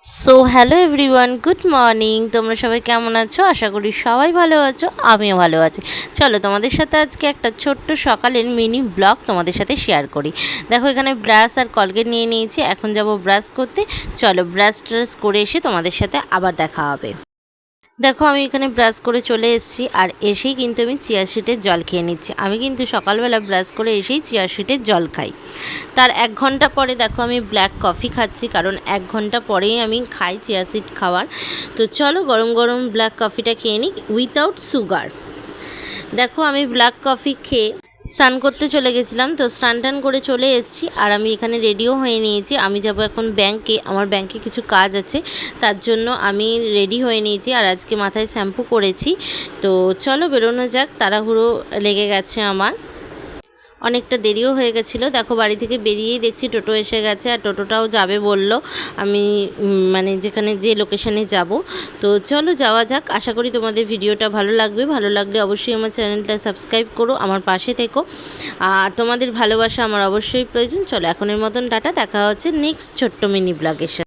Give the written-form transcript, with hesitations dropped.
So hello everyone, good morning. তোমরা সবাই কেমন আছো? আশা করি সবাই ভালো আছো, আমিও ভালো আছি। চলো তোমাদের সাথে আজকে একটা ছোট্ট সকালের মিনি ব্লগ তোমাদের সাথে শেয়ার করি। দেখো এখানে ব্রাশ আর কলগেট নিয়ে নিয়েছি, এখন যাব ব্রাশ করতে। চলো ব্রাশ ট্রাশ করে এসে তোমাদের সাথে আবার দেখা হবে। দেখো আমি এখানে ব্রাশ করে চলে এসেছি, আর এসেই কিন্তু আমি চিয়া সিডের জল খেয়ে নিচ্ছি। আমি কিন্তু সকালবেলা ব্রাশ করে এসেই চিয়া সিডের জল খাই। তার 1 ঘন্টা পরে দেখো আমি ব্ল্যাক কফি খাচ্ছি, কারণ 1 ঘন্টা পরেই আমি খাই চিয়া সিড খাওয়ার। তো চলো গরম গরম ব্ল্যাক কফিটা খেয়ে নিই উইথাউট সুগার। দেখো আমি ব্ল্যাক কফি খেয়ে স্নান করতে চলে গেছিলাম, তো স্নান টান করে চলে এসেছি। আর আমি এখানে রেডিও হয়ে নিয়েছি, আমি যাব এখন ব্যাংকে। আমার ব্যাংকে কিছু কাজ আছে, তার জন্য আমি রেডি হয়ে নিয়েছি। আর আজকে মাথায় শ্যাম্পু করেছি। তো চলো বেরোনো যাক, তাড়াহুড়ো লেগে গেছে আমার, অনেকটা দেরিও হয়ে গেছিলো। দেখো বাড়ি থেকে বেরিয়েই দেখছি টোটো এসে গেছে, আর টোটোটাও যাবে বলল আমি মানে যেখানে যে লোকেশানে যাব। তো চলো যাওয়া যাক। আশা করি তোমাদের ভিডিওটা ভালো লাগবে। ভালো লাগলে অবশ্যই আমার চ্যানেলটা সাবস্ক্রাইব করো, আমার পাশে থেকো। আর তোমাদের ভালোবাসা আমার অবশ্যই প্রয়োজন। চলো এখনের মতন টাটা, দেখা হচ্ছে নেক্সট ছোট্ট মিনি ব্লগের সাথে।